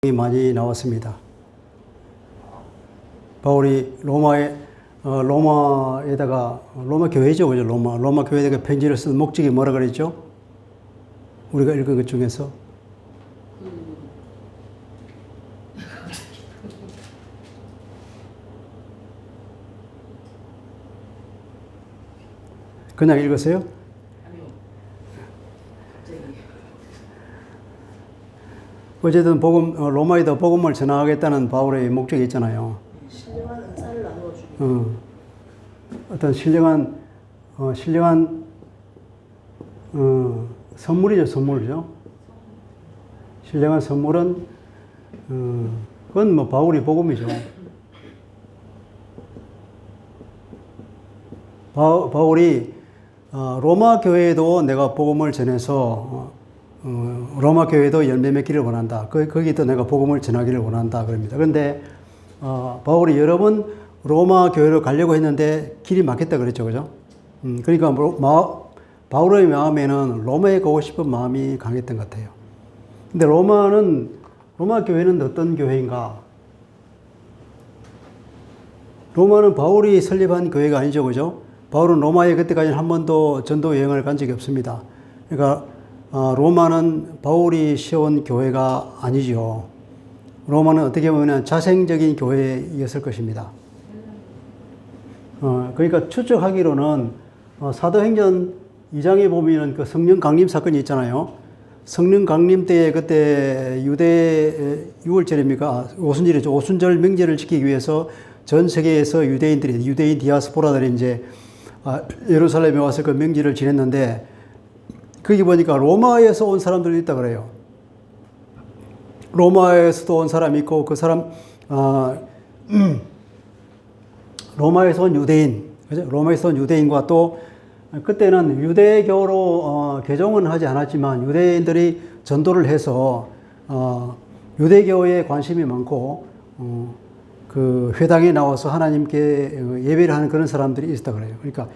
많이 나왔습니다. 바울이 로마에다가 로마 교회죠, 그죠? 로마 교회에다가 편지를 쓴 목적이 뭐라 그랬죠? 우리가 읽은 것 중에서 그냥 읽었어요? 아니요. 갑자기. 어쨌든 로마에다 복음을 전하겠다는 바울의 목적이 있잖아요. 신령한 은사를 나누어주기. 어떤 신령한 선물이죠. 신령한 선물은 그건 뭐 바울이 복음이죠. 바울이 로마 교회에도 내가 복음을 전해서 로마 교회도 열매 맺기를 원한다. 거기도 내가 복음을 전하기를 원한다. 그럽니다. 그런데 바울이 여러 번 로마 교회로 가려고 했는데 길이 막혔다 그랬죠. 그죠? 그러니까 바울의 마음에는 로마에 가고 싶은 마음이 강했던 것 같아요. 근데 로마 교회는 어떤 교회인가? 로마는 바울이 설립한 교회가 아니죠. 그죠? 바울은 로마에 그때까지 한 번도 전도 여행을 간 적이 없습니다. 그러니까 로마는 바울이 세운 교회가 아니죠. 로마는 어떻게 보면 자생적인 교회였을 것입니다. 그러니까 추측하기로는 사도행전 2장에 보면 그 성령 강림 사건이 있잖아요. 성령 강림 때에 그때 유대 6월절입니까? 오순절이죠. 오순절 명제를 지키기 위해서 전 세계에서 유대인 디아스포라들이 이제 예루살렘에 와서 그 명제를 지냈는데 거기 보니까 로마에서 온 사람들이 있다 그래요. 로마에서도 온 사람이 있고 그 사람 로마에서 온 유대인, 그죠? 로마에서 온 유대인과 또 그때는 유대교로 개종은 하지 않았지만 유대인들이 전도를 해서 유대교에 관심이 많고 그 회당에 나와서 하나님께 예배를 하는 그런 사람들이 있었다 그래요. 그러니까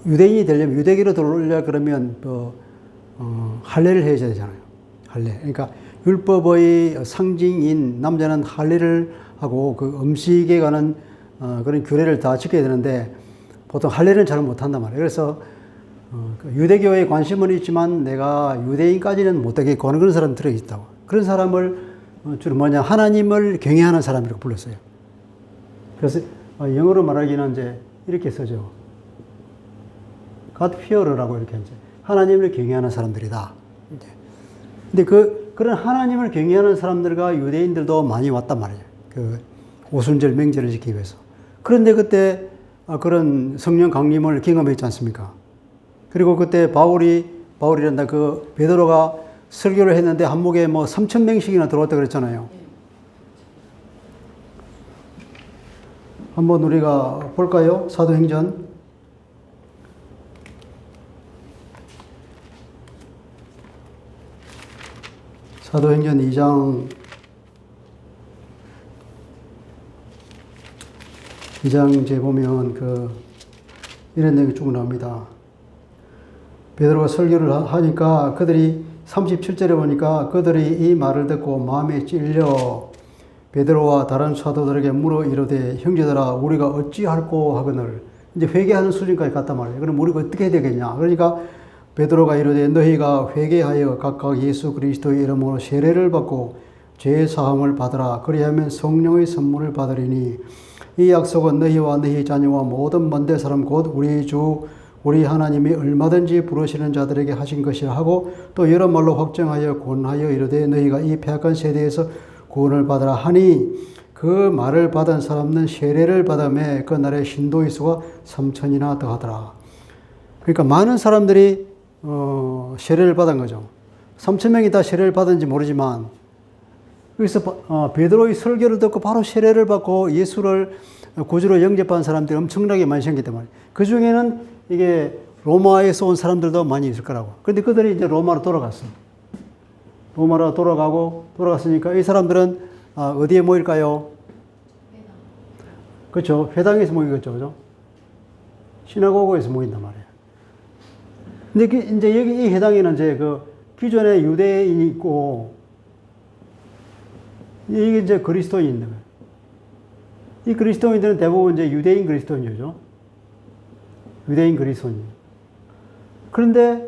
유대인이 되려면 유대교로 들어오려 그러면 할례를 해야 되잖아요. 할례. 그러니까 율법의 상징인 남자는 할례를 하고 그 음식에 관한 그런 규례를 다 지켜야 되는데 보통 할례는 잘 못한단 말이에요. 그래서 유대교에 관심은 있지만 내가 유대인까지는 못하겠고 하는 그런 사람들이 있다고. 그런 사람을 주로 하나님을 경외하는 사람이라고 불렀어요. 그래서 영어로 말하기는 이제 이렇게 쓰죠. God fearer라고 이렇게 이제 하나님을 경외하는 사람들이다. 이제. 근데 그런 하나님을 경외하는 사람들과 유대인들도 많이 왔단 말이에요. 그 오순절 명제를 지키기 위해서. 그런데 그때 그런 성령 강림을 경험했지 않습니까? 그리고 그때 바울이란다 그 베드로가 설교를 했는데 한목에 뭐 3,000명씩이나 들어왔다 그랬잖아요. 한번 우리가 볼까요? 사도행전 2장 2장 이제 보면 이런 내용이 쭉 나옵니다. 베드로가 설교를 하니까 그들이 37절에 보니까 그들이 이 말을 듣고 마음에 찔려 베드로와 다른 사도들에게 물어 이르되 형제들아 우리가 어찌할꼬 하거늘 이제 회개하는 수준까지 갔단 말이에요. 그럼 우리가 어떻게 해야 되겠냐? 그러니까 베드로가 이르되 너희가 회개하여 각각 예수 그리스도의 이름으로 세례를 받고 죄 사함을 받으라. 그리하면 성령의 선물을 받으리니 이 약속은 너희와 너희 자녀와 모든 먼데 사람 곧 우리 하나님이 얼마든지 부르시는 자들에게 하신 것이라 하고 또 여러 말로 확정하여 권하여 이르되 너희가 이 패악한 세대에서 구원을 받으라 하니 그 말을 받은 사람은 세례를 받음에 그 날에 신도의 수가 3,000이나 더하더라. 그러니까 많은 사람들이 세례를 받은 거죠. 3,000명이 다 세례를 받은지 모르지만 그래서 베드로의 설교를 듣고 바로 세례를 받고 예수를 구주로 영접한 사람들이 엄청나게 많이 생겼기 때문에 그 중에는 이게 로마에서 온 사람들도 많이 있을 거라고. 그런데 그들이 이제 로마로 돌아갔어. 로마로 돌아갔으니까 이 사람들은 어디에 모일까요? 그렇죠. 회당에서 모이겠죠. 그죠? 시나고그에서 모인단 말이에요. 근데 이제 여기 이 회당에는 이제 기존에 유대인이 있고 이게 이제 그리스도인들. 이 그리스도인들은 대부분 이제 유대인 그리스도인이죠. 유대인 그리스도인. 그런데,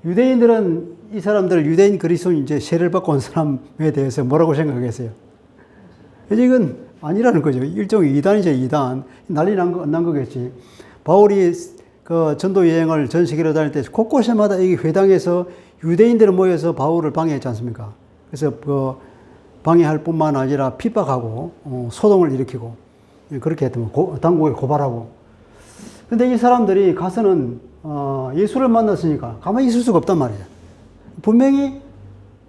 유대인들은 이 사람들을 유대인 그리스도인 이제 세례를 받고 온 사람에 대해서 뭐라고 생각했어요? 이제 이건 아니라는 거죠. 일종의 이단이죠, 이단. 난리 난 거겠지. 바울이 그 전도 여행을 전 세계로 다닐 때 곳곳마다 이 회당에서 유대인들이 모여서 바울을 방해했지 않습니까? 그래서 그 방해할 뿐만 아니라 핍박하고 소동을 일으키고 그렇게 했더만 당국에 고발하고. 근데 이 사람들이 가서는 예수를 만났으니까 가만히 있을 수가 없단 말이에요. 분명히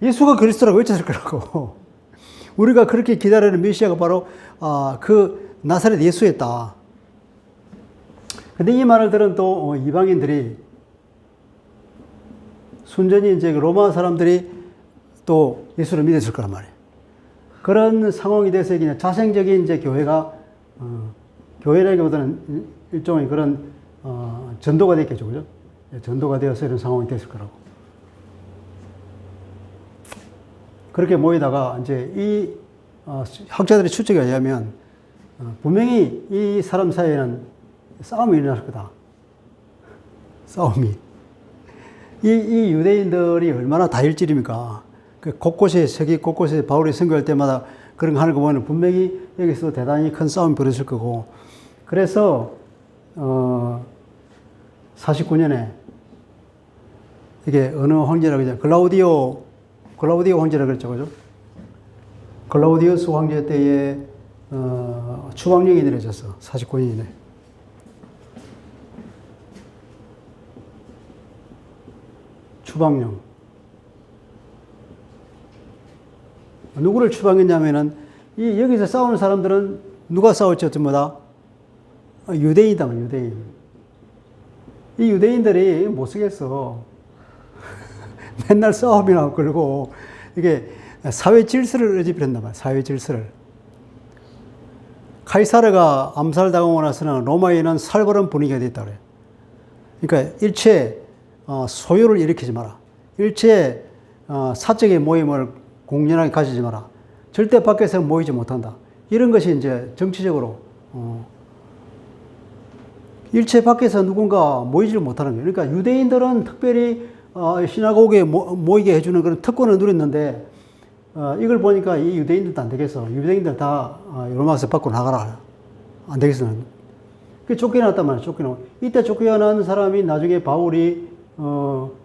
예수가 그리스도라고 외쳤을 거라고. 우리가 그렇게 기다리는 메시아가 바로 그 나사렛 예수였다. 근데 이 말을 들은 또 이방인들이 순전히 이제 로마 사람들이 또 예수를 믿었을 거란 말이에요. 그런 상황이 돼서 그냥 자생적인 이제 교회가 교회라기보다는 일종의 그런 전도가 됐겠죠, 그죠? 전도가 되어서 이런 상황이 됐을 거라고. 그렇게 모이다가 이제 이 학자들의 추측에 의하면 분명히 이 사람 사이에는 싸움이 일어날 거다. 싸움이. 이 유대인들이 얼마나 다혈질입니까? 그 곳곳에, 세계 곳곳에 바울이 선교할 때마다 그런 거 하는 거 보면 분명히 여기서 대단히 큰 싸움이 벌어질 거고. 그래서, 49년에 이게 어느 황제라고 하죠? 글라우디오 황제라고 그랬죠, 그죠? 글라우디우스 황제 때에, 추방령이 내려졌어. 49년이네. 추방령. 누구를 추방했냐면은, 여기서 싸우는 사람들은 누가 싸웠죠, 전부 다? 유대인이다, 유대인. 이 유대인들이 못 쓰겠어. 맨날 싸움이나 끌고, 이게 사회 질서를 어집했단 말이야, 사회 질서를. 카이사르가 암살당하고 나서는 로마에는 살벌한 분위기가 됐다 그래요. 그러니까 일체 소유를 일으키지 마라. 일체 사적인 모임을 공연하게 가지지 마라. 절대 밖에서 모이지 못한다. 이런 것이 이제 정치적으로 일체 밖에서 누군가 모이지를 못하는 거예요. 그러니까 유대인들은 특별히 시나고그에 모이게 해주는 그런 특권을 누렸는데 이걸 보니까 이 유대인들도 안 되겠어. 유대인들 다 로마에서 밖으로 나가라. 안 되겠어. 그 쫓겨났단 말이야. 쫓겨나고. 이때 쫓겨난 사람이 나중에 바울이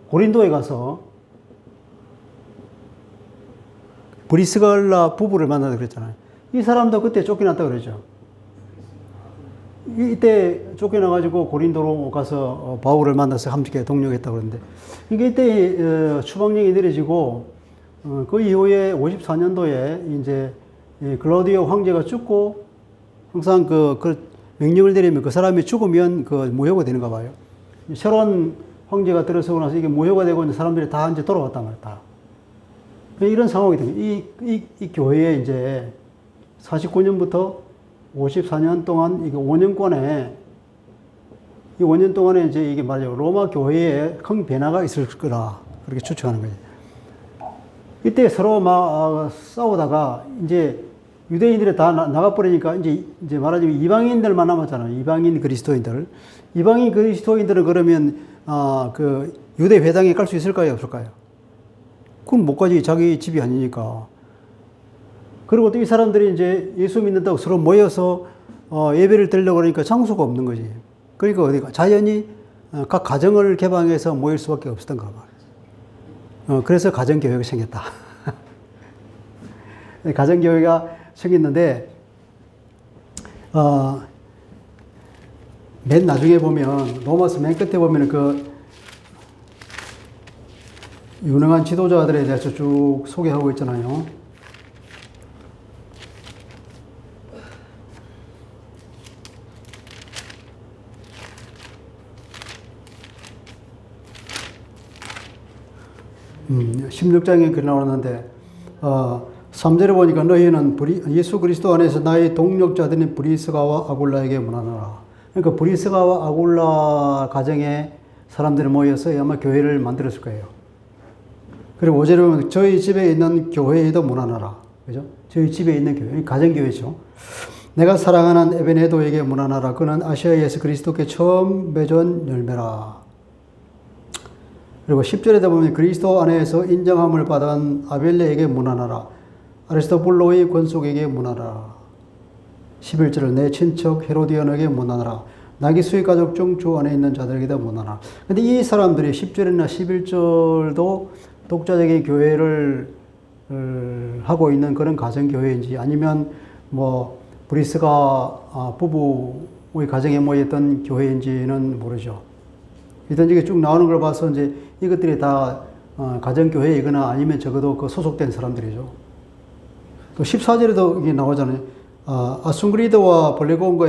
고린도에 가서 브리스갈라 부부를 만나다 그랬잖아요. 이 사람도 그때 쫓겨났다 그랬죠. 이때 쫓겨나가지고 고린도로 가서 바울을 만나서 함께 동력했다고 그러는데 이게 이때 추방령이 내려지고 그 이후에 54년도에 이제 글라우디오 황제가 죽고 항상 그 명령을 내리면 그 사람이 죽으면 그 무효가 되는가 봐요. 새로운 황제가 들어서고 나서 이게 무효가 되고 있는 사람들이 다 이제 돌아왔단 말이야. 다. 이런 상황이 됩니다. 이 교회에 이제 49년부터 54년 동안 이게 5년권에 이 5년 동안에 이제 이게 말이죠. 로마 교회에 큰 변화가 있을 거라 그렇게 추측하는 거죠. 이때 서로 막 싸우다가 이제 유대인들이 다 나가버리니까 이제 말하자면 이방인들만 남았잖아요. 이방인 그리스도인들. 이방인 그리스도인들은 그러면 그 유대 회당에 갈 수 있을까요? 없을까요? 그럼 못 가지. 자기 집이 아니니까. 그리고 또 이 사람들이 이제 예수 믿는다고 서로 모여서 예배를 드리려고 그러니까 장소가 없는 거지. 그러니까 어디가 자연히 각 가정을 개방해서 모일 수밖에 없었던 거 말이야. 그래서 가정교회가 생겼다. 가정교회가 생겼는데 맨 나중에 보면 로마서 맨 끝에 보면 그 유능한 지도자들에 대해서 쭉 소개하고 있잖아요. 음, 16장에 그 나오는데 3절에 보니까 너희는 예수 그리스도 안에서 나의 동력자들인 브리스가와 아굴라에게 문안하라. 그러니까 브리스가와 아굴라 가정에 사람들이 모여서 아마 교회를 만들었을 거예요. 그리고 5절에 보면 저희 집에 있는 교회에도 문안하라. 그죠? 저희 집에 있는 교회, 가정교회죠. 내가 사랑하는 에베네도에게 문안하라. 그는 아시아에서 그리스도께 처음 맺은 열매라. 그리고 10절에 보면 그리스도 안에서 인정함을 받은 아벨레에게 문안하라. 아리스토블로의 권속에게 문안하라. 11절은 내 친척 헤로디언에게 문안하라. 나기수의 가족 중 주 안에 있는 자들에게도 문안하라. 근데 이 사람들이 10절이나 11절도 독자적인 교회를 하고 있는 그런 가정교회인지 아니면 뭐 브리스가 부부의 가정에 모였던 교회인지는 모르죠. 일단 이게 쭉 나오는 걸 봐서 이제 이것들이 다 가정교회이거나 아니면 적어도 그 소속된 사람들이죠. 또 14절에도 이게 나오잖아요. 아순그리드와 볼레곤과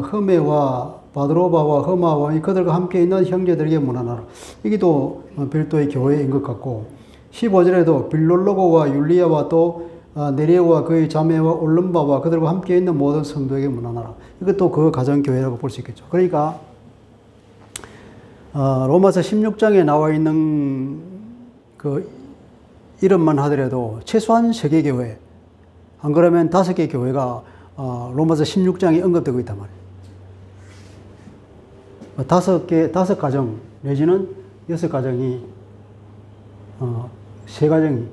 흐메와 바드로바와 흐마와 그들과 함께 있는 형제들에게 문안하라. 이게 또 별도의 교회인 것 같고 15절에도 빌롤로고와 율리아와 또 네레오와 그의 자매와 올름바와 그들과 함께 있는 모든 성도에게 문안하라. 이것도 그 가정교회라고 볼 수 있겠죠. 그러니까 로마서 16장에 나와 있는 그 이름만 하더라도 최소한 3개 교회, 안 그러면 5개 교회가 로마서 16장에 언급되고 있단 말이에요. 5 가정 내지는 6 가정이 3 가정이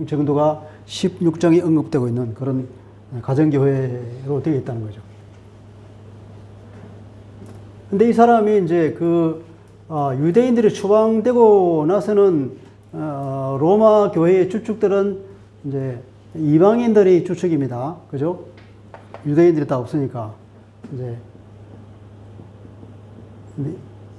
정도가 16장에 언급되고 있는 그런 가정교회로 되어 있다는 거죠. 근데 이 사람이 이제 유대인들이 추방되고 나서는 로마 교회의 주축들은 이제 이방인들이 주축입니다. 그죠? 유대인들이 다 없으니까 이제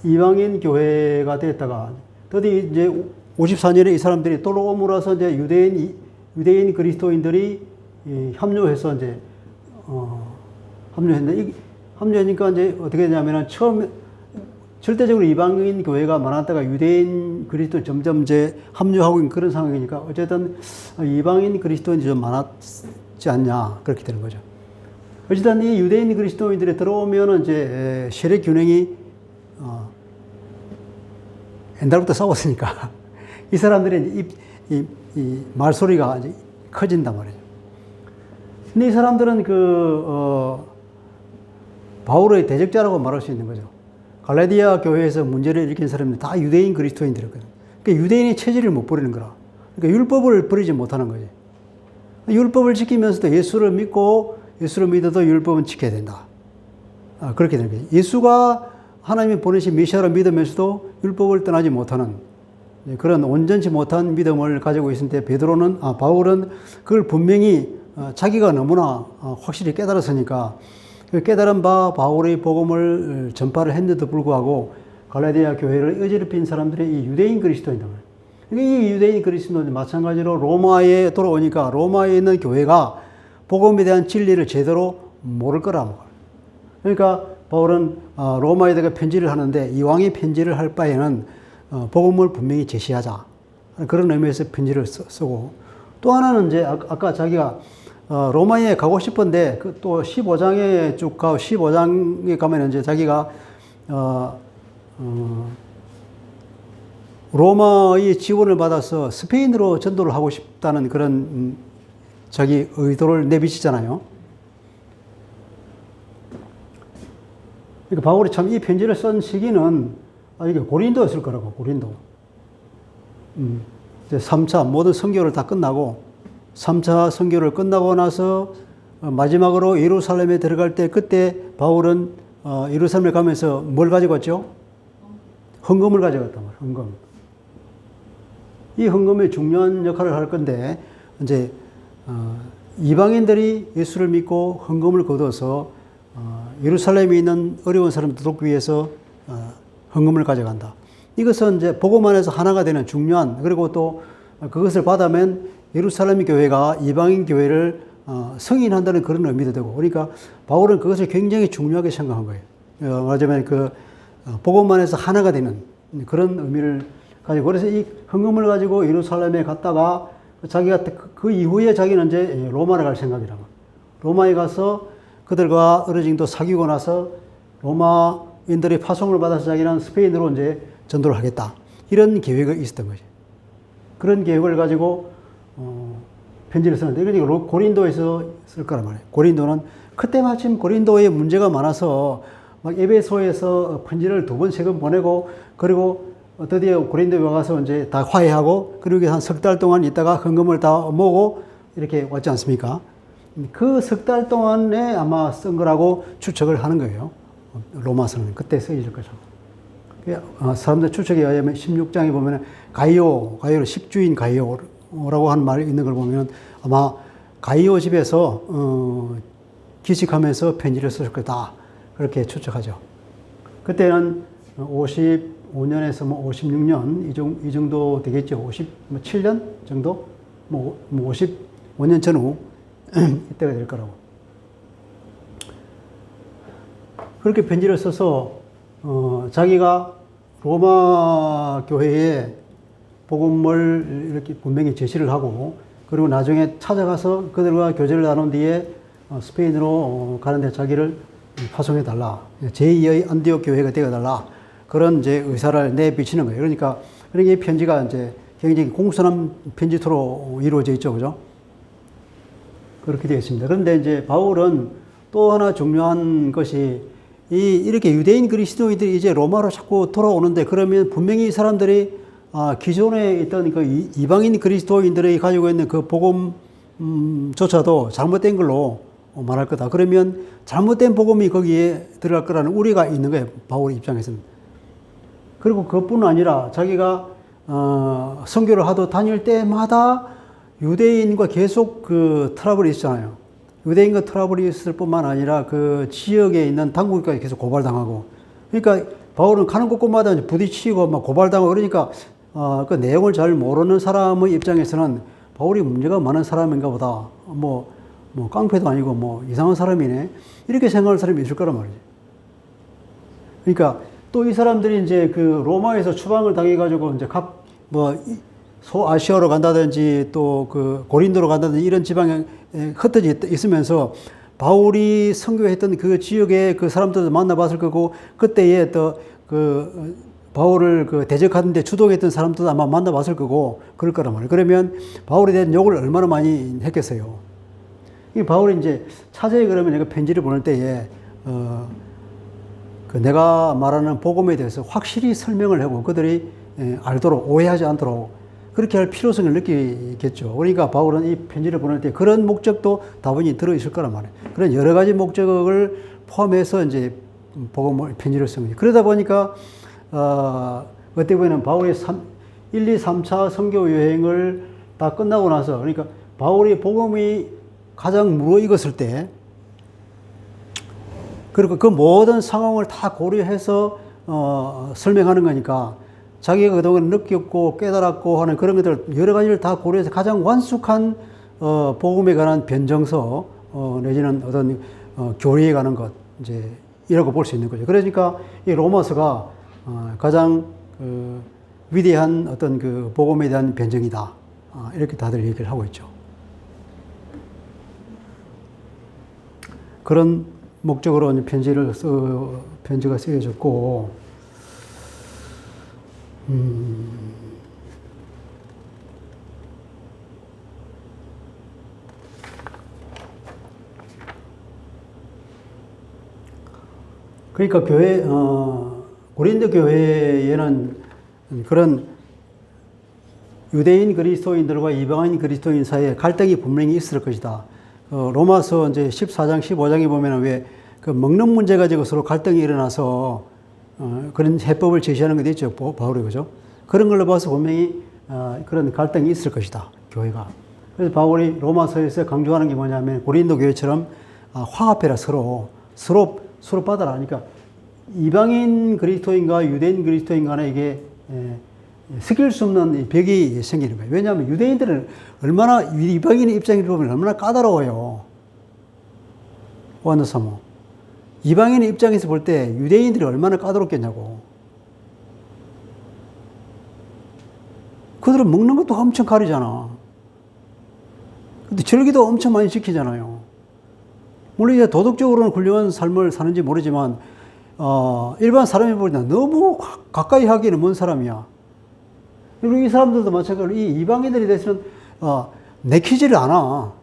이방인 교회가 됐다가 드디어 이제 54년에 이 사람들이 또 로마로서 이제 유대인 그리스도인들이 합류해서 이제 합류했는데 합류하니까 이제 어떻게 되냐면은 처음 절대적으로 이방인 교회가 많았다가 유대인 그리스도 점점 이제 합류하고 있는 그런 상황이니까 어쨌든 이방인 그리스도인이 좀 많았지 않냐 그렇게 되는 거죠. 어쨌든 이 유대인 그리스도인들이 들어오면은 이제 세력 균형이 옛날부터 싸웠으니까 이 사람들의 이 말소리가 이제 커진단 말이죠. 근데 이 사람들은 바울의 대적자라고 말할 수 있는 거죠. 갈라디아 교회에서 문제를 일으킨 사람들 다 유대인 그리스도인들이거든. 그러니까 유대인의 체질을 못 버리는 거라. 그러니까 율법을 버리지 못하는 거지. 율법을 지키면서도 예수를 믿고 예수를 믿어도 율법은 지켜야 된다. 그렇게 되는 거죠. 예수가 하나님이 보내신 메시아를 믿으면서도 율법을 떠나지 못하는 그런 온전치 못한 믿음을 가지고 있는데 바울은 그걸 분명히 자기가 너무나 확실히 깨달았으니까 그 깨달은 바 바울의 복음을 전파를 했는데도 불구하고 갈라디아 교회를 어지럽힌 사람들이 이 유대인 그리스도인들. 이 유대인 그리스도는 마찬가지로 로마에 돌아오니까 로마에 있는 교회가 복음에 대한 진리를 제대로 모를 거라. 그러니까 바울은 로마에다가 편지를 하는데 이왕에 편지를 할 바에는 복음을 분명히 제시하자. 그런 의미에서 편지를 쓰고 또 하나는 이제 아까 자기가 로마에 가고 싶은데 또 15장에 쭉 가고 15장에 가면 이제 자기가 로마의 지원을 받아서 스페인으로 전도를 하고 싶다는 그런 자기 의도를 내비치잖아요. 그러니까 바울이 참 이 편지를 쓴 시기는 이게 고린도였을 거라고, 고린도. 이제 3차 모든 선교를 다 끝나고 3차 선교를 끝나고 나서 마지막으로 예루살렘에 들어갈 때 그때 바울은 예루살렘에 가면서 뭘 가지고 왔죠? 헌금을 가져갔단 말이에요. 헌금. 이 헌금이 중요한 역할을 할 건데 이제 이방인들이 예수를 믿고 헌금을 거둬서 예루살렘에 있는 어려운 사람들 돕기 위해서 헌금을 가져간다. 이것은 이제 복음 안에서 하나가 되는 중요한, 그리고 또 그것을 받으면 예루살렘 교회가 이방인 교회를 승인한다는 그런 의미도 되고, 그러니까 바울은 그것을 굉장히 중요하게 생각한 거예요. 말하자면 복음 안에서 하나가 되는 그런 의미를 가지고, 그래서 이 헌금을 가지고 예루살렘에 갔다가 자기가 그 이후에 자기는 이제 로마를 갈 생각이라고. 로마에 가서 그들과 어느 정도 사귀고 나서 로마인들의 파송을 받아서 자기는 스페인으로 이제 전도를 하겠다. 이런 계획이 있었던 거죠. 그런 계획을 가지고 편지를 썼는데, 그러니까 고린도에서 쓸 거란 말이에요. 고린도는 그때 마침 고린도에 문제가 많아서 막 에베소에서 편지를 2번, 3번 보내고, 그리고 드디어 고린도에 와서 이제 다 화해하고, 그리고 한 석 달 동안 있다가 헌금을 다 모으고 이렇게 왔지 않습니까? 그 석 달 동안에 아마 쓴 거라고 추측을 하는 거예요. 로마서는 그때 쓰여질 거죠. 사람들 추측에 의하면 16장에 보면 가이오를 십주인 가이오라고 하는 말이 있는 걸 보면 아마 가이오 집에서 기식하면서 편지를 썼을 거다. 그렇게 추측하죠. 그때는 55년에서 56년 이 정도 되겠죠. 57년 정도? 55년 전후 이때가 될 거라고. 그렇게 편지를 써서 자기가 로마 교회에 복음을 이렇게 분명히 제시를 하고, 그리고 나중에 찾아가서 그들과 교제를 나눈 뒤에 스페인으로 가는데 자기를 파송해 달라. 제2의 안디옥 교회가 되어 달라. 그런 이제 의사를 내비치는 거예요. 그러니까 이 편지가 이제 굉장히 공손한 편지토로 이루어져 있죠. 그죠? 그렇게 되어 있습니다. 그런데 이제 바울은 또 하나 중요한 것이 이렇게 유대인 그리스도인들이 이제 로마로 자꾸 돌아오는데, 그러면 분명히 이 사람들이 기존에 있던 그 이방인 그리스도인들이 가지고 있는 그 복음조차도 잘못된 걸로 말할 거다. 그러면 잘못된 복음이 거기에 들어갈 거라는 우려가 있는 거예요. 바울 입장에서는. 그리고 그뿐 아니라 자기가 선교를 하도 다닐 때마다 유대인과 계속 그 트러블이 있잖아요. 유대인과 트러블이 있을 뿐만 아니라 그 지역에 있는 당국까지 계속 고발당하고. 그러니까 바울은 가는 곳곳마다 부딪히고 막 고발당하고, 그러니까 그 내용을 잘 모르는 사람의 입장에서는 바울이 문제가 많은 사람인가 보다. 뭐 깡패도 아니고 뭐 이상한 사람이네. 이렇게 생각할 사람이 있을 거란 말이지. 그러니까 또 이 사람들이 이제 그 로마에서 추방을 당해가지고 이제 소아시아로 간다든지 또 그 고린도로 간다든지 이런 지방에 흩어져 있으면서 바울이 선교했던 그 지역의 그 사람들도 만나봤을 거고, 그때에 또 그 바울을 그 대적하는데 주동했던 사람들도 아마 만나봤을 거고 그럴 거란 말이에요. 그러면 바울에 대한 욕을 얼마나 많이 했겠어요. 이 바울이 이제 차제에 그러면 내가 편지를 보낼 때에 그 내가 말하는 복음에 대해서 확실히 설명을 하고 그들이 알도록, 오해하지 않도록 그렇게 할 필요성을 느끼겠죠. 그러니까 바울은 이 편지를 보낼 때 그런 목적도 다분히 들어있을 거란 말이에요. 그런 여러 가지 목적을 포함해서 이제 복음을 편지를 쓴 거죠. 그러다 보니까 어떻게 보면 바울의 1, 2, 3차 선교 여행을 다 끝나고 나서, 그러니까 바울이 복음이 가장 무르익었을 때, 그리고 그 모든 상황을 다 고려해서 설명하는 거니까 자기가 그동안 느꼈고 깨달았고 하는 그런 것들 여러 가지를 다 고려해서 가장 완숙한 복음에 관한 변정서 내지는 어떤 교리에 관한 것, 이제 이라고 볼 수 있는 거죠. 그러니까 이 로마서가 가장 위대한 어떤 그 복음에 대한 변정이다. 이렇게 다들 얘기를 하고 있죠. 그런 목적으로 편지가 쓰여졌고, 그러니까 고린도 교회에는 그런 유대인 그리스도인들과 이방인 그리스도인 사이에 갈등이 분명히 있을 것이다. 로마서 이제 14장, 15장에 보면 왜 그 먹는 문제 가지고 서로 갈등이 일어나서 그런 해법을 제시하는 게 있죠. 바울이, 그죠? 그런 걸로 봐서 분명히 그런 갈등이 있을 것이다. 교회가. 그래서 바울이 로마서에서 강조하는 게 뭐냐면 고린도 교회처럼 화합해라. 서로 받아라. 그러니까 이방인 그리스도인과 유대인 그리스도인 간에 이게 스킬 수 없는 벽이 생기는 거예요. 왜냐하면 유대인들은 얼마나, 이방인의 입장을 보면 얼마나 까다로워요. 완도사모. 이방인의 입장에서 볼 때 유대인들이 얼마나 까다롭겠냐고. 그들은 먹는 것도 엄청 가리잖아. 근데 절기도 엄청 많이 지키잖아요. 물론 이제 도덕적으로는 훌륭한 삶을 사는지 모르지만 일반 사람이 보기에는 너무 가까이 하기에는 먼 사람이야. 그리고 이 사람들도 마찬가지로 이 이방인들에 대해서는 내키지를 않아.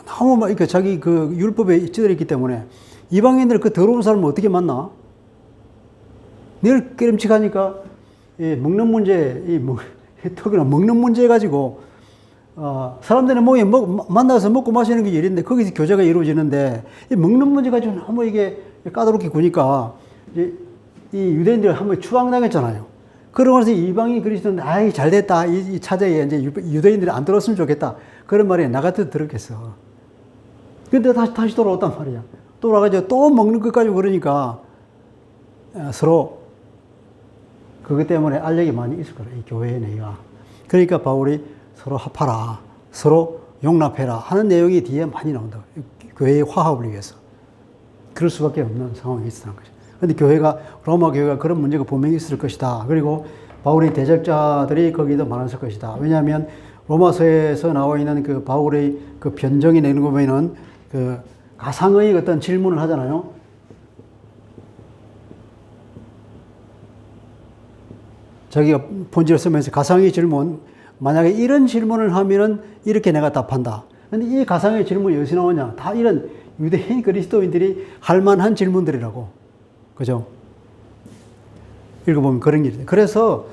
너무 막 이렇게 자기 그 율법에 찌들어 있기 때문에 이방인들 그 더러운 사람을 어떻게 만나? 늘 깨름칙하니까 먹는 문제, 특히나 먹는 문제 가지고 사람들은 뭐 만나서 먹고 마시는 게 일인데 거기서 교제가 이루어지는데 이 먹는 문제 가지고 너무 이게 까다롭게 구니까 이 유대인들 한번 추방당했잖아요. 그러고 나서 이방인 그리스도는 아이 잘 됐다 이 차제에 이제 유대인들이 안 들었으면 좋겠다 그런 말이 나 같아도 들었겠어. 근데 다시 돌아왔단 말이야. 돌아가지고 또 먹는 것 가지고 그러니까 서로 그것 때문에 알력이 많이 있을 거라 이 교회의 내가. 그러니까 바울이 서로 합하라, 서로 용납해라 하는 내용이 뒤에 많이 나온다. 교회의 화합을 위해서. 그럴 수밖에 없는 상황이 있었던 거죠. 그런데 로마 교회가 그런 문제가 분명히 있을 것이다. 그리고 바울의 대적자들이 거기도 많았을 것이다. 왜냐하면 로마서에서 나와 있는 그 바울의 그 변정이 내는 거 보면은 그 가상의 어떤 질문을 하잖아요. 자기가 편지를 쓰면서 가상의 질문, 만약에 이런 질문을 하면은 이렇게 내가 답한다. 근데 이 가상의 질문이 어디서 나오냐? 다 이런 유대인 그리스도인들이 할 만한 질문들이라고. 그죠? 읽어보면 그런 일이에요. 그래서,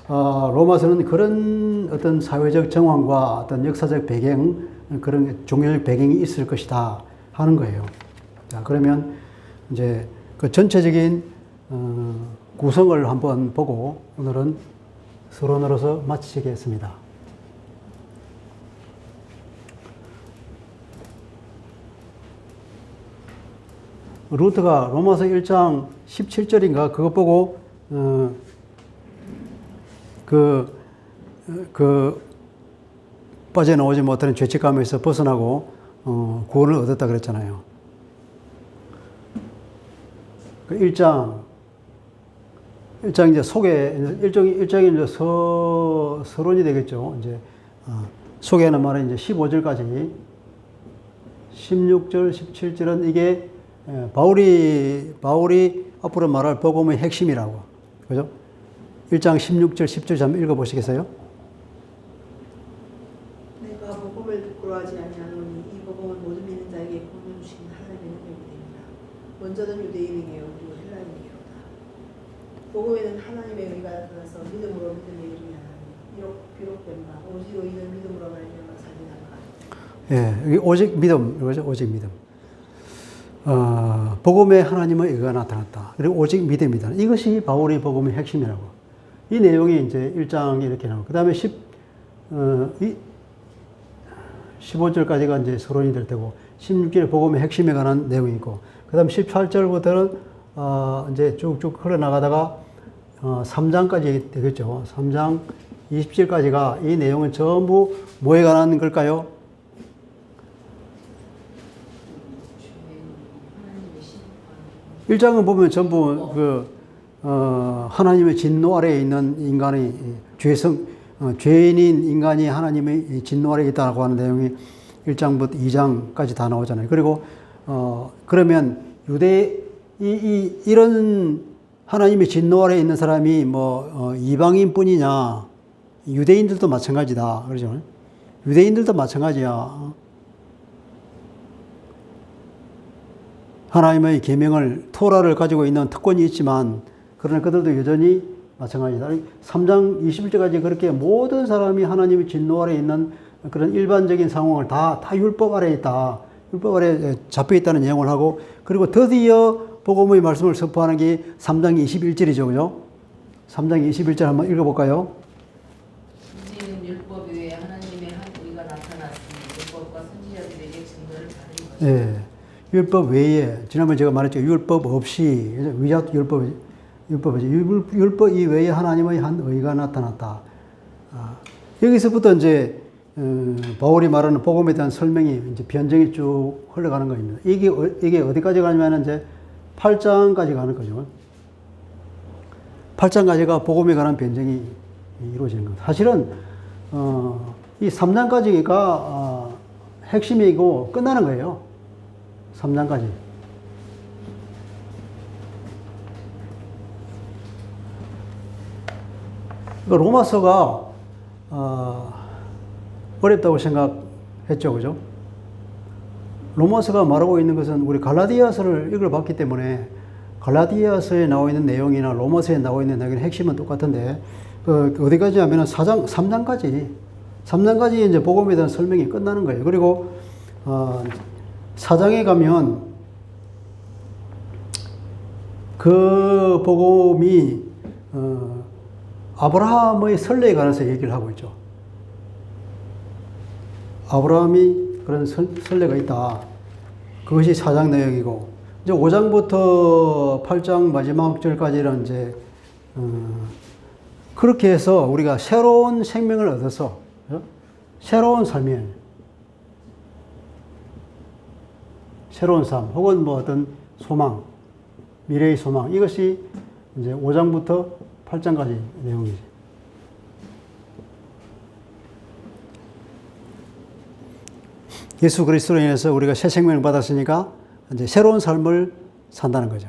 로마서는 그런 어떤 사회적 정황과 어떤 역사적 배경, 그런 종교적 배경이 있을 것이다 하는 거예요. 자, 그러면 이제 그 전체적인, 구성을 한번 보고 오늘은 서론으로서 마치겠습니다. 루트가 로마서 1장 17절인가 그거 보고 빠져나오지 못하는 죄책감에서 벗어나고 구원을 얻었다 그랬잖아요. 그 1장 이제 소개, 일장이 이제 서론이 되겠죠. 이제, 소개하는 말은 이제 15절까지, 16절, 17절은 이게, 바울이 앞으로 말할 복음의 핵심이라고. 그죠? 1장 16절, 10절 한번 읽어보시겠어요? 내가 복음을 부끄러워하지 아니하노니 이 복음은 모든 믿는 자에게 구원을 주시는 하나님의 능력이니라. 먼저는 유대인에게요 그리고 헬라인에게로다. 복음에는 하나님의 의가 나타나서 믿음으로 믿음에 이르게 하나니 비록 된 바 오직 의인은 믿음으로 말미암아 살리나가. 예, 여기 오직 믿음, 이거죠? 오직 믿음. 복음에 하나님의 의가 나타났다. 그리고 오직 믿음이다. 이것이 바울의 복음의 핵심이라고. 이 내용이 이제 1장에 이렇게 나오고, 그 다음에 15절까지가 이제 서론이 될 테고, 16절 복음의 핵심에 관한 내용이 있고, 그 다음 18절부터는, 이제 쭉쭉 흘러나가다가, 3장까지 되겠죠. 3장 20절까지가 이 내용은 전부 뭐에 관한 걸까요? 일장은 보면 전부 하나님의 진노 아래에 있는 인간의 죄인인 인간이 하나님의 진노 아래에 있다고 하는 내용이 1장부터 2장까지 다 나오잖아요. 그리고 그러면 이런 하나님의 진노 아래에 있는 사람이 이방인뿐이냐? 유대인들도 마찬가지다. 그러죠? 유대인들도 마찬가지야. 하나님의 계명을 토라를 가지고 있는 특권이 있지만 그러나 그들도 여전히 마찬가지다. 3장 21절까지 그렇게 모든 사람이 하나님의 진노 아래에 있는 그런 일반적인 상황을 다 율법 아래에 있다. 율법 아래에 잡혀 있다는 내용을 하고 그리고 드디어 복음의 말씀을 선포하는 게 3장 21절이죠. 그죠? 3장 21절 한번 읽어볼까요? 이제는 율법 외에 하나님의 한 의가 나타났으니 율법과 선지자들에게 증거를 받은 것이다. 예. 율법 외에, 지난번에 제가 말했죠. 율법 없이, 위자도 율법이지. 율법 이외에 하나님의 한 의가 나타났다. 여기서부터 이제, 바울이 말하는 복음에 대한 설명이 이제 변정이 쭉 흘러가는 겁니다. 이게 어디까지 가냐면 이제 8장까지 가는 거죠. 8장까지가 복음에 관한 변정이 이루어지는 겁니다. 사실은, 이 3장까지가 핵심이고 끝나는 거예요. 3장까지. 그러니까 로마서가 어렵다고 생각했죠, 그죠? 로마서가 말하고 있는 것은 우리 갈라디아서를 읽어봤기 때문에 갈라디아서에 나와 있는 내용이나 로마서에 나와 있는 내용의 핵심은 똑같은데 어디까지 하면은 3장까지 이제 복음에 대한 설명이 끝나는 거예요. 그리고 4장에 가면 그 복음이 아브라함의 설례에 관해서 얘기를 하고 있죠. 아브라함이 그런 설례가 있다. 그것이 4장 내용이고, 이제 5장부터 8장 마지막 절까지는 이제, 그렇게 해서 우리가 새로운 생명을 얻어서, 새로운 삶이에요. 새로운 삶, 혹은 뭐 어떤 소망, 미래의 소망, 이것이 이제 5장부터 8장까지 내용이지. 예수 그리스도로 인해서 우리가 새 생명을 받았으니까 이제 새로운 삶을 산다는 거죠.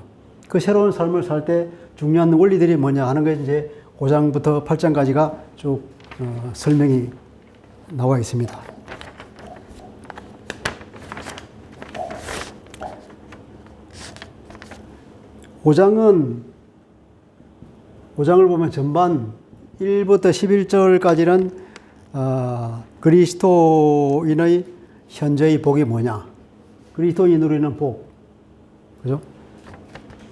그 새로운 삶을 살 때 중요한 원리들이 뭐냐 하는 게 이제 5장부터 8장까지가 쭉 설명이 나와 있습니다. 오장을 보면 전반 1부터 11절까지는 그리스도인의 현재의 복이 뭐냐? 그리스도인이 누리는 복. 그죠?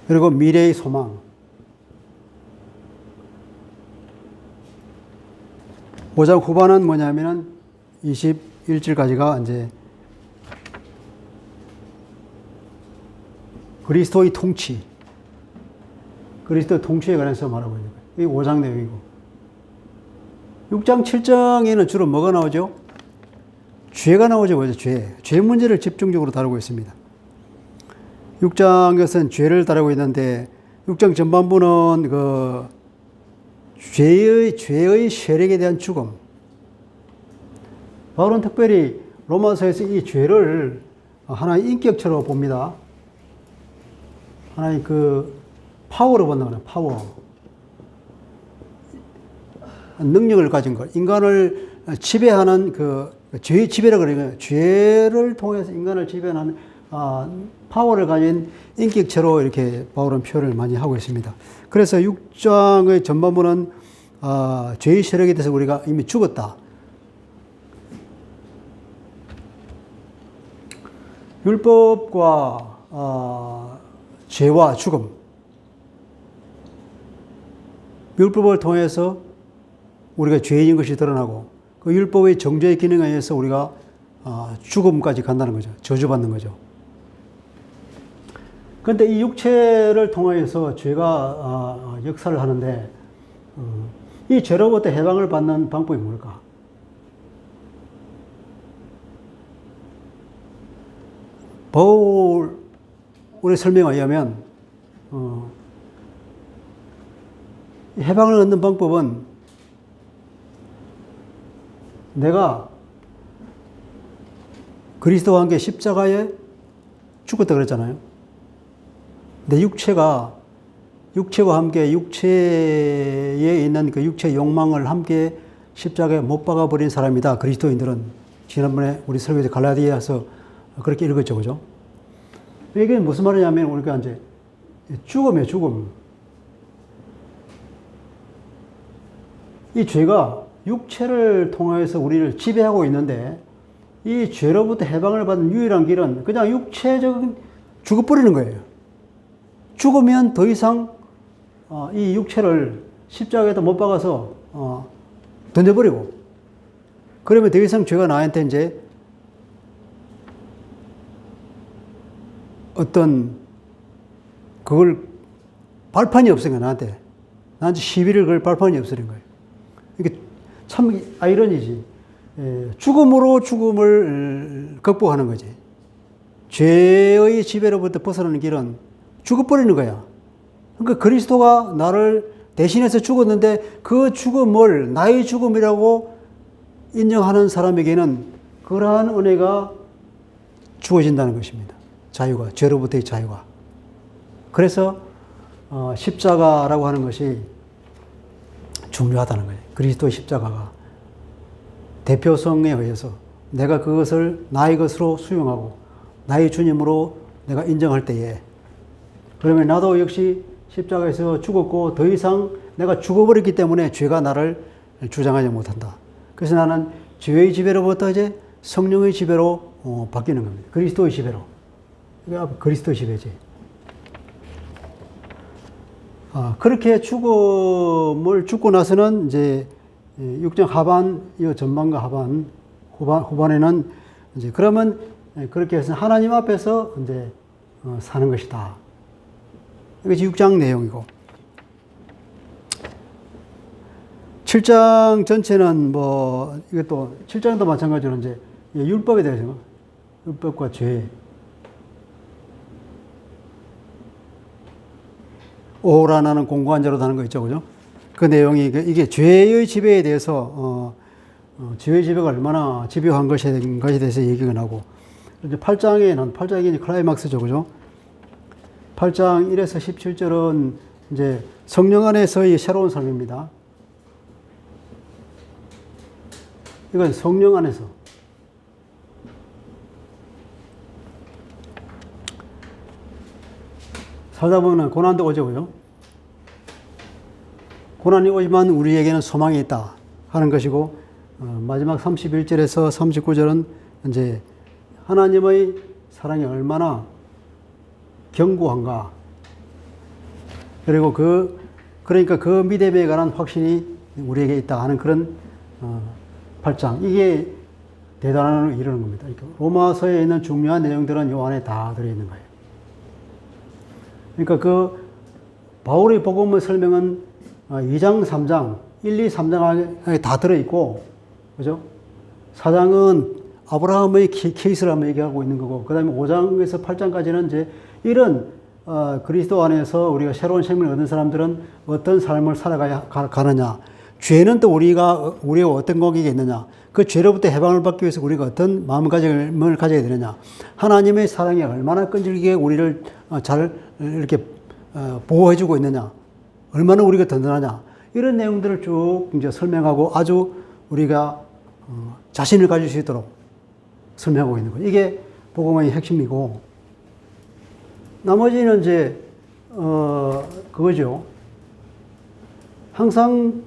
그리고 미래의 소망. 5장 후반은 뭐냐면은 21절까지가 이제 그리스도의 통치. 그리스도의 통치에 관해서 말하고 있는 거예요. 이게 5장 내용이고. 6장, 7장에는 주로 뭐가 나오죠? 죄가 나오죠. 뭐죠? 죄 문제를 집중적으로 다루고 있습니다. 6장에서는 죄를 다루고 있는데 6장 전반부는 그 죄의 세력에 대한 죽음. 바울은 특별히 로마서에서 이 죄를 하나의 인격체로 봅니다. 하나의 그 파워로 본다고 해요. 파워. 능력을 가진 것. 인간을 지배하는 그 죄의 지배라고 그래요. 죄를 통해서 인간을 지배하는 파워를 가진 인격체로 이렇게 바울은 표현을 많이 하고 있습니다. 그래서 6장의 전반부는 죄의 세력에 대해서 우리가 이미 죽었다. 율법과 죄와 죽음. 율법을 통해서 우리가 죄인인 것이 드러나고 그 율법의 정죄의 기능에 의해서 우리가 죽음까지 간다는 거죠. 저주받는 거죠. 그런데 이 육체를 통해서 죄가 역사를 하는데 이 죄로부터 해방을 받는 방법이 뭘까? 바울의 설명에 의하면 해방을 얻는 방법은 내가 그리스도와 함께 십자가에 죽었다 그랬잖아요. 근데 육체와 함께 육체에 있는 그 육체 욕망을 함께 십자가에 못 박아버린 사람이다. 그리스도인들은 지난번에 우리 설교에서 갈라디아서 그렇게 읽었죠, 그죠? 이게 무슨 말이냐면 우리가 이제 죽음이에요, 죽음. 이 죄가 육체를 통해서 우리를 지배하고 있는데 이 죄로부터 해방을 받는 유일한 길은 그냥 육체적인 죽어버리는 거예요. 죽으면 더 이상 이 육체를 십자가에다 못 박아서 던져버리고 그러면 더 이상 죄가 나한테 이제 어떤 그걸 발판이 없으니까 나한테 시비를 걸 발판이 없으는 거예요. 이게 참 아이러니지. 죽음으로 죽음을 극복하는 거지. 죄의 지배로부터 벗어나는 길은 죽어버리는 거야. 그러니까 그리스도가 나를 대신해서 죽었는데 그 죽음을 나의 죽음이라고 인정하는 사람에게는 그러한 은혜가 주어진다는 것입니다. 자유가, 죄로부터의 자유가. 그래서 십자가라고 하는 것이 중요하다는 거예요. 그리스도의 십자가가 대표성에 의해서 내가 그것을 나의 것으로 수용하고 나의 주님으로 내가 인정할 때에 그러면 나도 역시 십자가에서 죽었고 더 이상 내가 죽어버렸기 때문에 죄가 나를 주장하지 못한다. 그래서 나는 죄의 지배로부터 이제 성령의 지배로 바뀌는 겁니다. 그리스도의 지배로. 이게 그리스도의 지배지. 그렇게 죽음을 죽고 나서는 이제 6장 하반, 이 전반과 후반에는 이제 그러면 그렇게 해서 하나님 앞에서 이제 사는 것이다. 이것이 6장 내용이고. 7장 전체는 뭐, 이것도 7장도 마찬가지로 이제 율법에 대해서, 율법과 죄. 오라나는 공고한 자로 다는 거 있죠, 그죠? 그 내용이, 이게 죄의 지배에 대해서, 죄의 지배가 얼마나 집요한 것에 대해서 얘기가 나고, 이제 8장이 클라이막스죠, 그죠? 8장 1에서 17절은 이제 성령 안에서의 새로운 삶입니다. 이건 성령 안에서. 살다 보면 고난도 오죠, 그죠? 고난이 오지만 우리에게는 소망이 있다 하는 것이고, 마지막 31절에서 39절은 이제 하나님의 사랑이 얼마나 견고한가. 그리고 그러니까 그 믿음에 관한 확신이 우리에게 있다 하는 그런 8장. 이게 대단한 이르는 겁니다. 그러니까 로마서에 있는 중요한 내용들은 이 안에 다 들어있는 거예요. 그러니까 그 바울의 복음의 설명은 2장, 3장, 1, 2, 3장 안에 다 들어있고, 그죠? 4장은 아브라함의 케이스를 한번 얘기하고 있는 거고, 그 다음에 5장에서 8장까지는 이제 이런 그리스도 안에서 우리가 새로운 생명을 얻은 사람들은 어떤 삶을 살아가느냐, 죄는 또 우리가 어떤 공격이 있느냐, 그 죄로부터 해방을 받기 위해서 우리가 어떤 마음가짐을 가져야 되느냐, 하나님의 사랑이 얼마나 끈질기게 우리를 잘 이렇게 보호해주고 있느냐, 얼마나 우리가 든든하냐, 이런 내용들을 쭉 이제 설명하고 아주 우리가 자신을 가질 수 있도록 설명하고 있는 거예요. 이게 복음의 핵심이고, 나머지는 이제 그거죠. 항상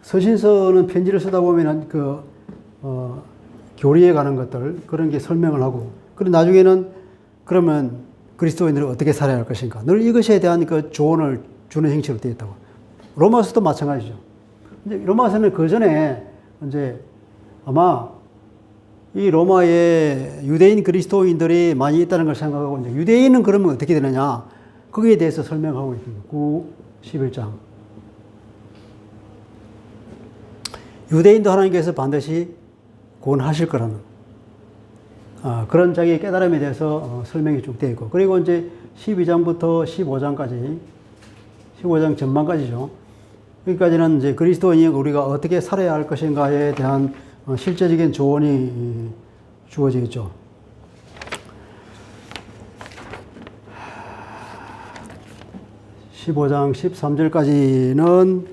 서신서는 편지를 쓰다 보면은 교리에 관한 것들 그런 게 설명을 하고, 그리고 나중에는 그러면 그리스도인들이 어떻게 살아야 할 것인가, 늘 이것에 대한 그 조언을 주는 형식으로 되어 있다고. 로마서도 마찬가지죠. 근데 로마서는 그 전에 이제 아마 이 로마에 유대인 그리스도인들이 많이 있다는 걸 생각하고, 이제 유대인은 그러면 어떻게 되느냐, 거기에 대해서 설명하고 있습니다. 9, 11장. 유대인도 하나님께서 반드시 구원하실 거라는 그런 자기의 깨달음에 대해서 설명이 쭉 되어 있고, 그리고 이제 12장부터 15장까지, 15장 전반까지죠. 여기까지는 이제 그리스도인이 우리가 어떻게 살아야 할 것인가에 대한 실제적인 조언이 주어져 있죠. (15장) 13절까지는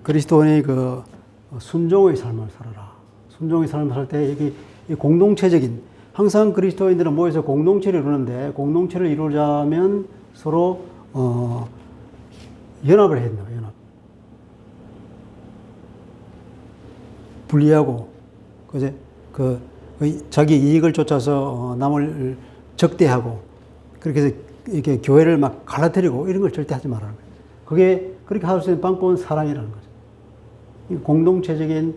그리스도인의 그 순종의 삶을 살아라. 순종의 삶을 살 때 여기 공동체적인, 항상 그리스도인들은 모여서 공동체를 이루는데, 공동체를 이루자면 서로 연합을 해야 된다. 연합. 분리하고, 그제 자기 이익을 쫓아서 남을 적대하고, 그렇게 해서 이렇게 교회를 막 갈라뜨리고 이런 걸 절대 하지 말라는 거예요. 그게 그렇게 할 수 있는 방법은 사랑이라는 거죠. 공동체적인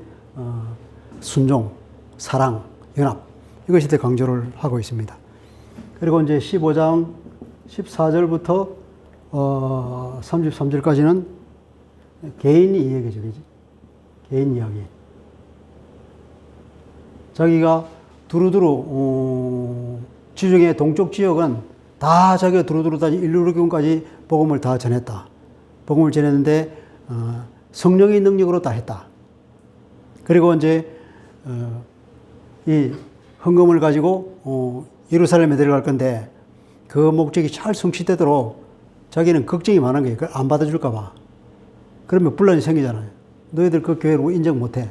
순종, 사랑, 연합, 이것에 대해 강조를 하고 있습니다. 그리고 이제 15장 14절부터 33절까지는 개인 이야기죠. 개인 이야기. 자기가 두루두루 지중해 동쪽 지역은 다 자기가 두루두루 다 일루르기까지 복음을 다 전했다. 복음을 전했는데 성령의 능력으로 다 했다. 그리고 이제 이 헌금을 가지고 예루살렘에 데려갈 건데, 그 목적이 잘 성취되도록 자기는 걱정이 많은 거예요. 그걸 안 받아줄까 봐. 그러면 분란이 생기잖아요. 너희들 그 교회를 인정 못해.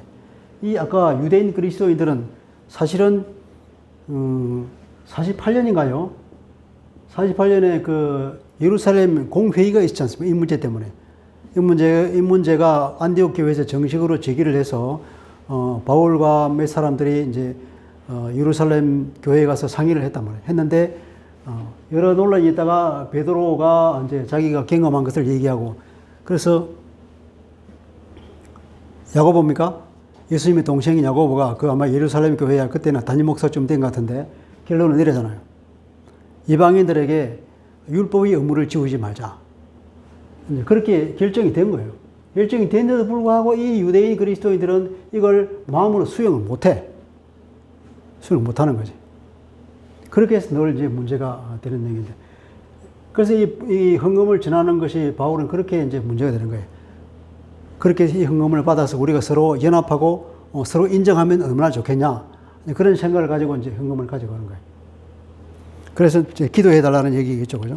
이 아까 유대인 그리스도인들은 사실은 48년인가요? 48년에 그 예루살렘 공회의가 있지 않습니까? 이 문제 때문에. 이 문제가 안디옥 교회에서 정식으로 제기를 해서 바울과 몇 사람들이 이제 예루살렘 교회에 가서 상의를 했단 말이에요. 했는데 여러 논란이 있다가 베드로가 이제 자기가 경험한 것을 얘기하고, 그래서 야고보입니까? 예수님의 동생인 야고보가 그 아마 예루살렘 교회야 그때는 담임 목사쯤 된 것 같은데 결론을 내리잖아요. 이방인들에게 율법의 의무를 지우지 말자. 그렇게 결정이 된 거예요. 결정이 됐는데도 불구하고 이 유대인 그리스도인들은 이걸 마음으로 수용을 못해. 수용을 못하는 거지. 그렇게 해서 늘 이제 문제가 되는 얘기인데. 그래서 이 헌금을 전하는 것이 바울은 그렇게 이제 문제가 되는 거예요. 그렇게 이 헌금을 받아서 우리가 서로 연합하고 서로 인정하면 얼마나 좋겠냐. 그런 생각을 가지고 이제 헌금을 가지고 가는 거예요. 그래서 이제 기도해 달라는 얘기겠죠. 그죠?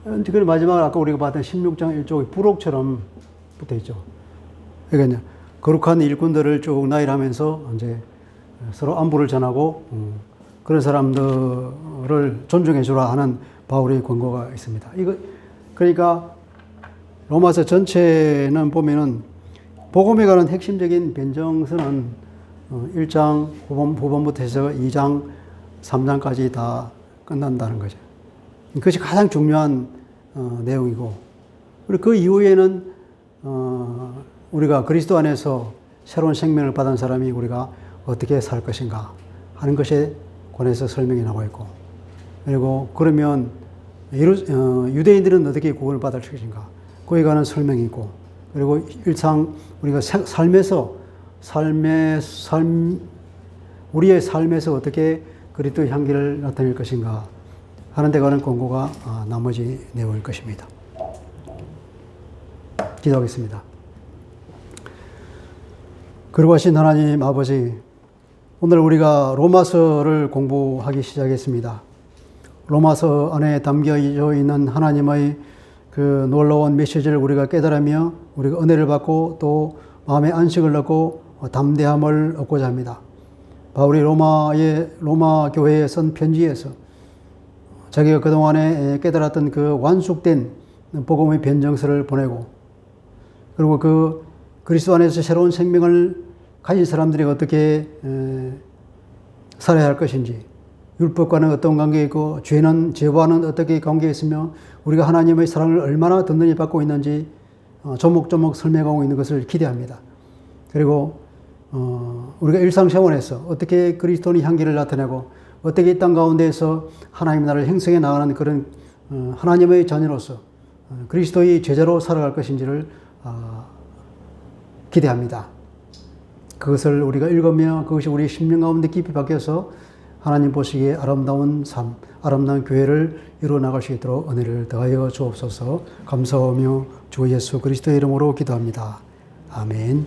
그 마지막으로 아까 우리가 봤던 16장 1쪽의 부록처럼 붙어 있죠. 그러니까 거룩한 일꾼들을 쭉 나열하면서 이제 서로 안부를 전하고 그런 사람들을 존중해 주라 하는 바울의 권고가 있습니다. 그러니까 로마서 전체는 보면은 복음에 관한 핵심적인 변정서는 1장 후반부터 해서 2장 3장까지 다 끝난다는 거죠. 그것이 가장 중요한 내용이고, 그리고 그 이후에는 우리가 그리스도 안에서 새로운 생명을 받은 사람이 우리가 어떻게 살 것인가 하는 것에 관해서 설명이 나와 있고, 그리고 그러면 유대인들은 어떻게 구원을 받을 것인가 그에 관한 설명이 있고, 그리고 일상 우리가 우리의 삶에서 어떻게 그리스도의 향기를 나타낼 것인가 하는 데 관한 권고가 나머지 내용일 것입니다. 기도하겠습니다. 거룩하신 하나님 아버지, 오늘 우리가 로마서를 공부하기 시작했습니다. 로마서 안에 담겨져 있는 하나님의 그 놀라운 메시지를 우리가 깨달으며 우리가 은혜를 받고 또 마음의 안식을 얻고 담대함을 얻고자 합니다. 바울이 로마 교회에 쓴 편지에서 자기가 그동안에 깨달았던 그 완숙된 복음의 변정서를 보내고, 그리고 그 그리스도 안에서 새로운 생명을 가진 사람들이 어떻게 살아야 할 것인지, 율법과는 어떤 관계가 있고 죄와는 어떻게 관계가 있으며 우리가 하나님의 사랑을 얼마나 든든히 받고 있는지 조목조목 설명하고 있는 것을 기대합니다. 그리고 우리가 일상생활에서 어떻게 그리스도의 향기를 나타내고 어떻게 이 땅 가운데에서 하나님의 나라를 형성해 나가는 그런 하나님의 자녀로서 그리스도의 제자로 살아갈 것인지를 기대합니다. 그것을 우리가 읽으며 그것이 우리 심령 가운데 깊이 박혀서 하나님 보시기에 아름다운 삶, 아름다운 교회를 이루어 나갈 수 있도록 은혜를 더하여 주옵소서. 감사하며 주 예수 그리스도의 이름으로 기도합니다. 아멘.